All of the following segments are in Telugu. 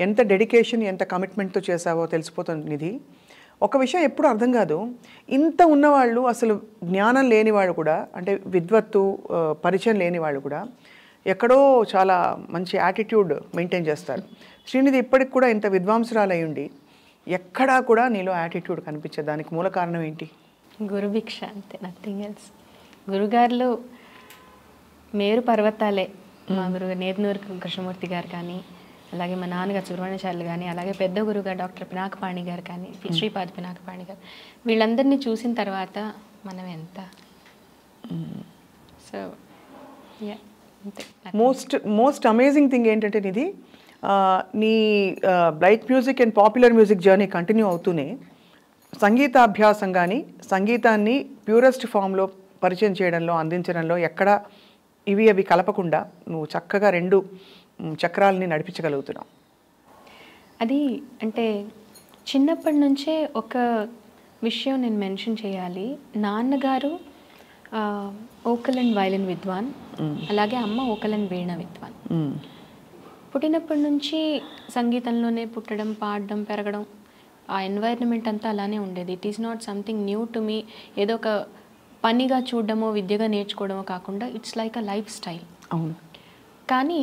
ఎంత డెడికేషన్ ఎంత కమిట్మెంట్తో చేసావో తెలిసిపోతుంది నిధి. ఒక విషయం ఎప్పుడు అర్థం కాదు, ఇంత ఉన్నవాళ్ళు అసలు జ్ఞానం లేని వాళ్ళు కూడా, అంటే విద్వత్తు పరిచయం లేని వాళ్ళు కూడా ఎక్కడో చాలా మంచి యాటిట్యూడ్ మెయింటైన్ చేస్తారు. శ్రీనిధి ఇప్పటికి కూడా ఇంత విద్వాంసురాలు అయ్యుండి ఎక్కడా కూడా నీలో యాటిట్యూడ్ కనిపించే దానికి మూల కారణం ఏంటి? గురుభిక్ష అంతే, నథింగ్ ఎల్స్. గురుగారులు మేరు పర్వతాలే. మా గురుగారు నేతనూరు కృష్ణమూర్తి గారు కానీ, అలాగే మా నాన్నగారు సుబ్రహ్మణ్యాచార్యులు కానీ, అలాగే పెద్ద గురుగారు డాక్టర్ పినాకపాణి గారు కానీ, శ్రీపాద పినాకపాణి గారు, వీళ్ళందరినీ చూసిన తర్వాత మనం ఎంత సో అంతే. మోస్ట్ అమేజింగ్ థింగ్ ఏంటంటే నిధి, నీ light music and popular music journey continue అవుతూనే సంగీతాభ్యాసం కానీ సంగీతాన్ని ప్యూరెస్ట్ ఫామ్లో పరిచయం చేయడంలో అందించడంలో ఎక్కడ అవి కలపకుండా నువ్వు చక్కగా 2 చక్రాలని నడిపించగలుగుతున్నావు. అది అంటే చిన్నప్పటి నుంచే ఒక విషయం నేను మెన్షన్ చేయాలి. నాన్నగారు ఓకల్ అండ్ వైలిన్ విద్వాన్, అలాగే అమ్మ ఓకల్ అండ్ వీణ విద్వాన్. పుట్టినప్పటి నుంచి సంగీతంలోనే పుట్టడం, పాడడం, పెరగడం, ఆ ఎన్వైర్న్మెంట్ అంతా అలానే ఉండేది. It is not something new to me. ఏదో ఒక పనిగా చూడడమో విద్యగా నేర్చుకోవడమో కాకుండా it's like a lifestyle. అవును. కానీ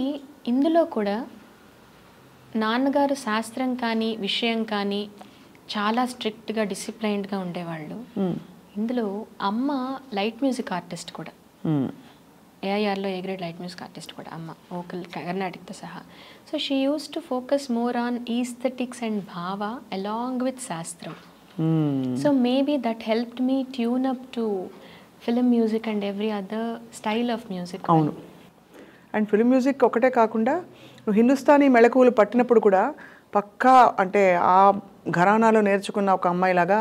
ఇందులో కూడా నాన్నగారు శాస్త్రం కానీ విషయం కానీ చాలా స్ట్రిక్ట్గా డిసిప్లైన్డ్గా ఉండేవాళ్ళు. ఇందులో అమ్మ లైట్ మ్యూజిక్ ఆర్టిస్ట్ కూడా, ఏఐఆర్లో A grade light music artist కూడా అమ్మ, వోకల్ కర్ణాటిక్తో సహా. So she use to focus more on aesthetics and bhava along with shastram. So maybe that helped me tune up to film music and every other style of music. అవును. అండ్ ఫిల్మ్ మ్యూజిక్ ఒకటే కాకుండా నువ్వు హిందుస్థానీ మెళకువలు పట్టినప్పుడు కూడా పక్కా అంటే ఆ ఘరానాలో నేర్చుకున్న ఒక అమ్మాయిలాగా,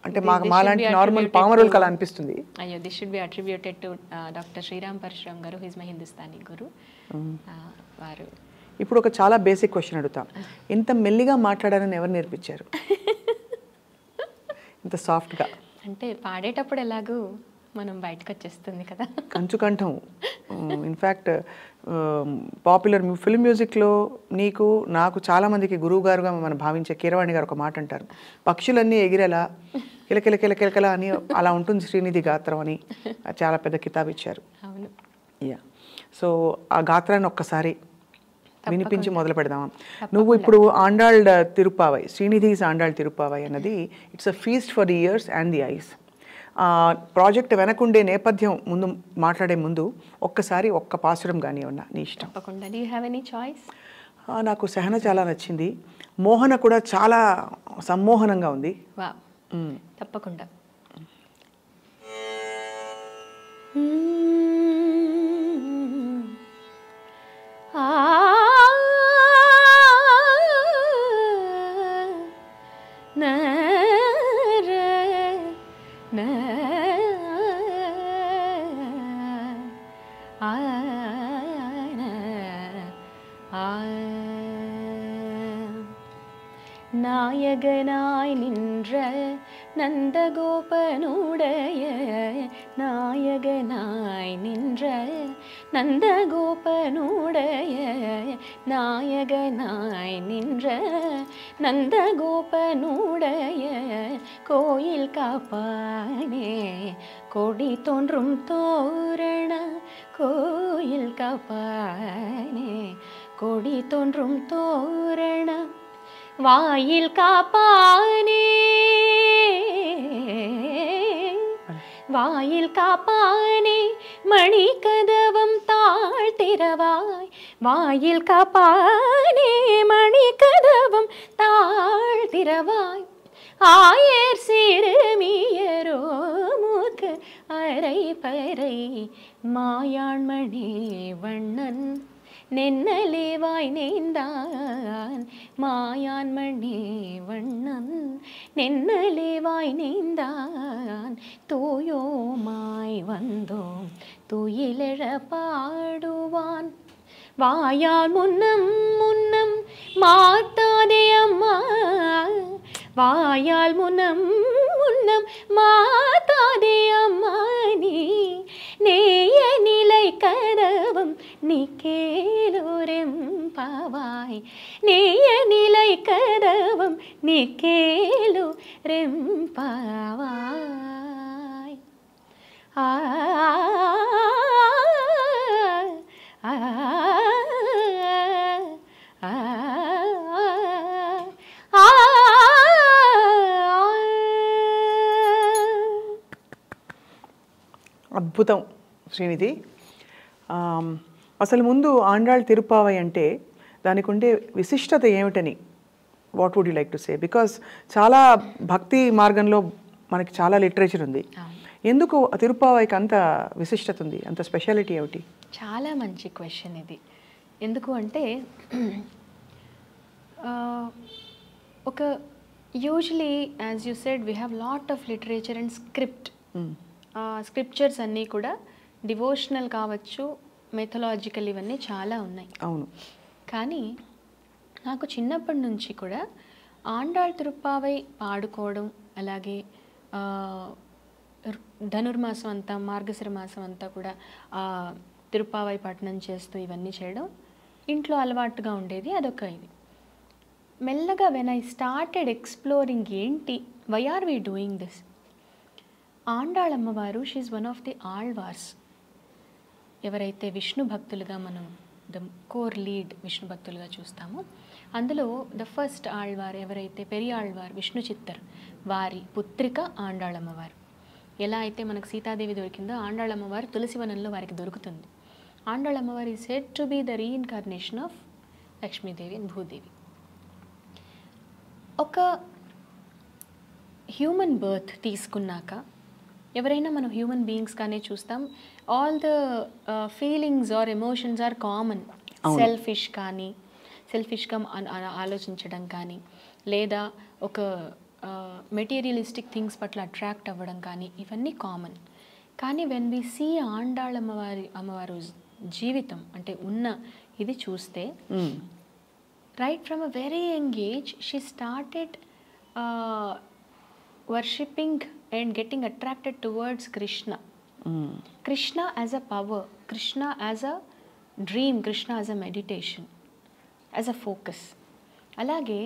అంటే మాలాంటి నార్మల్ పామరులకు అలా అనిపిస్తుంది. అయ్యో, this should be attributed to doctor Sriram Parashuram garu, he is my Hindustani guru. వారు ఇప్పుడు ఒక చాలా బేసిక్ క్వశ్చన్ అడుగుతా, ఇంత మెల్లిగా మాట్లాడాలని ఎవరు నేర్పించారు? ఇంత సాఫ్ట్గా అంటే పాడేటప్పుడు ఎలాగూ మనం బయటకు వచ్చేస్తుంది కదా కంచుకంఠం. ఇన్ఫ్యాక్ట్ పాపులర్ ఫిల్మ్ మ్యూజిక్లో నీకు నాకు చాలామందికి గురువు గారుగా మనం భావించే కీరవాణి గారు ఒక మాట అంటారు, పక్షులన్నీ ఎగిరేలా కిలకిల కిలకిలకిల అని అలా ఉంటుంది శ్రీనిధి గాత్రం అని చాలా పెద్ద కితాబ్ ఇచ్చారు. అవును. యా, సో ఆ గాత్రాన్ని ఒక్కసారి వినిపించి మొదలు పెడదామా? నువ్వు ఇప్పుడు ఆండాళ్ తిరుప్పావై, శ్రీనిధిస్ ఆండాళ్ తిరుప్పావై అన్నది it's a feast for the ears and the eyes. Project వెనకుండే నేపథ్యం ముందు మాట్లాడే ముందు ఒక్కసారి ఒక్క పాసురం కానీ ఉన్నా నీ ఇష్టం. తప్పకుండా. Do you have any choice? నాకు సహన చాలా నచ్చింది, మోహన కూడా చాలా సమ్మోహనంగా ఉంది. వా, తప్పకుండా. நாயகனாய் நின்ற நந்தகோபனுடைய நாயகனாய் நின்ற நந்தகோபனுடைய நாயகனாய் நின்ற நந்தகோபனுடைய கோயில் காப்பானே கொடி தோன்றும் தோரண கோயில் காப்பானே கொடி தோன்றும் தோரண வாயில் காப்பானே வாயில் காப்பானே மணி கதவம் தாழ்த்திரவாய் வாயில் காப்பானே மணி கதவம் தாழ்த்திரவாய் ஆயர் சிறுமியரோ மூக்கு அரை பறை மாயாண்மணி வண்ணன் நென்னலேவாய் நேந்தான் மாயான்மணி வண்ணன் நென்னலேவாய் நேந்தான் தூயோமாய் வந்தோம் துயிலெழ பாடுவான் வாயால் முன்னம் முன்னம் மாத்தாதே அம்மா வாயால் முன்னம் முன்னம் மாத்தாதே அம்மா நீ நேய நிலை கதவம் நீ கேலோரெம் ரெம்பாவாய் நேய நிலை கதவம் நீ கேளு ரெம்பாவாய். ஆ ஆ ஆ అద్భుతం శ్రీనిధి. అసలు ముందు ఆండాళ్ తిరుప్పావై అంటే దానికి ఉండే విశిష్టత ఏమిటని what would you like to say? Because చాలా భక్తి మార్గంలో మనకి చాలా లిటరేచర్ ఉంది. ఎందుకు తిరుప్పావైకి అంత విశిష్టత ఉంది, అంత స్పెషాలిటీ ఏమిటి? చాలా మంచి క్వశ్చన్ ఇది. ఎందుకు అంటే ఒక usually as you said we have lot of literature and scriptures అన్నీ కూడా డివోషనల్ కావచ్చు, మెథలాజికల్, ఇవన్నీ చాలా ఉన్నాయి. అవును. కానీ నాకు చిన్నప్పటి నుంచి కూడా ఆండాళ్ తిరుప్పావై పాడుకోవడం, అలాగే ధనుర్మాసం అంతా, మార్గశిర మాసం అంతా కూడా తిరుప్పావై పఠనం చేస్తూ ఇవన్నీ చేయడం ఇంట్లో అలవాటుగా ఉండేది. అదొక ఇది. మెల్లగా వెన్ ఐ స్టార్టెడ్ ఎక్స్ప్లోరింగ్ ఏంటి, why are we doing this, Andal ammavaru she one of the Alwars. ఎవరైతే విష్ణు భక్తులుగా మనం ద కోర్ లీడ్ విష్ణు భక్తులుగా చూస్తామో అందులో ద ఫస్ట్ ఆళ్వార్ ఎవరైతే పెరియాళ్వార్ విష్ణు చిత్తర్, వారి పుత్రిక ఆండాళ్ అమ్మవారు. ఎలా అయితే మనకు సీతాదేవి దొరికిందో ఆండాళ్ అమ్మవారు తులసివనంలో వారికి దొరుకుతుంది. ఆండాళ్ అమ్మవారు is said to be the reincarnation of Lakshmidevi and Bhudevi. ఒక హ్యూమన్ బర్త్ తీసుకున్నాక ఎవరైనా మనం హ్యూమన్ బీయింగ్స్గానే చూస్తాం, all the feelings are emotions are common. సెల్ఫిష్గా ఆలోచించడం కానీ, లేదా ఒక మెటీరియలిస్టిక్ థింగ్స్ పట్ల అట్రాక్ట్ అవ్వడం కానీ, ఇవన్నీ కామన్. కానీ వెన్ వి సీ ఆండాళ్ అమ్మవారు జీవితం అంటే ఉన్న ఇది చూస్తే right from a very young age she started worshipping and getting attracted towards Krishna. Krishna as a power, Krishna as a dream, Krishna as a meditation, as a focus. Alage,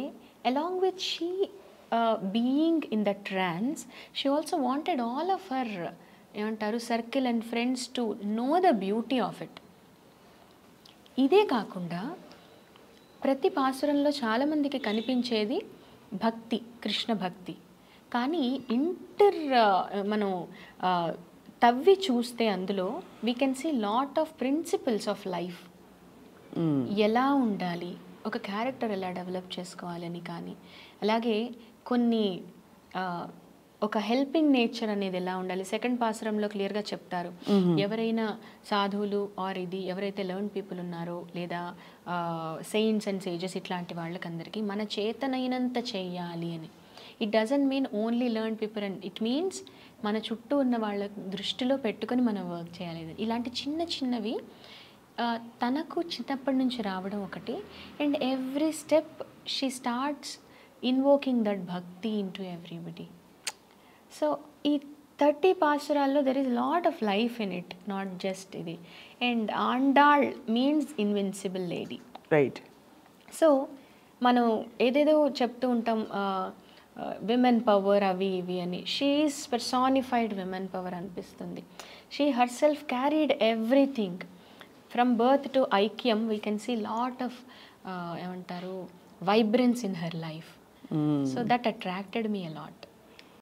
along with she being in the trance, she also wanted all of her circle and friends to know the beauty of it. ఇదే కాకుండా ప్రతి పాసురంలో చాలామందికి కనిపించేది భక్తి, కృష్ణ భక్తి. కానీ మనం తవ్వి చూస్తే అందులో we can see lot of principles of life. ఎలా ఉండాలి, ఒక క్యారెక్టర్ ఎలా డెవలప్ చేసుకోవాలని కానీ, అలాగే కొన్ని ఒక హెల్పింగ్ నేచర్ అనేది ఎలా ఉండాలి. సెకండ్ పాసురంలో క్లియర్గా చెప్తారు, ఎవరైనా సాధువులు ఆర్ ఇది ఎవరైతే లెర్న్ పీపుల్ ఉన్నారో, లేదా సెయింట్స్ అండ్ సేజెస్ ఇట్లాంటి వాళ్ళకందరికీ మన చేతనైనంత చేయాలి అని. It doesn't mean only learn people and it means మన చుట్టూ ఉన్న వాళ్ళ దృష్టిలో పెట్టుకొని మనం వర్క్ చేయాలి. ఇలాంటి చిన్న చిన్నవి తనకు చిన్నప్పటి నుంచి రావడం ఒకటి. And every step she starts invoking that bhakti into everybody. So ఈ 30 పాసురాల్లో there is lot of life in it, not just ఇది. And Andal means invincible lady, right. So మనం ఏదేదో చెప్తూ ఉంటాం విమెన్ పవర్ అవి ఇవి అని. She is personified women power అనిపిస్తుంది. She herself carried everything from birth to aikyam. We can see lot of ఏమంటారు vibrance in her life. So that attracted me a lot.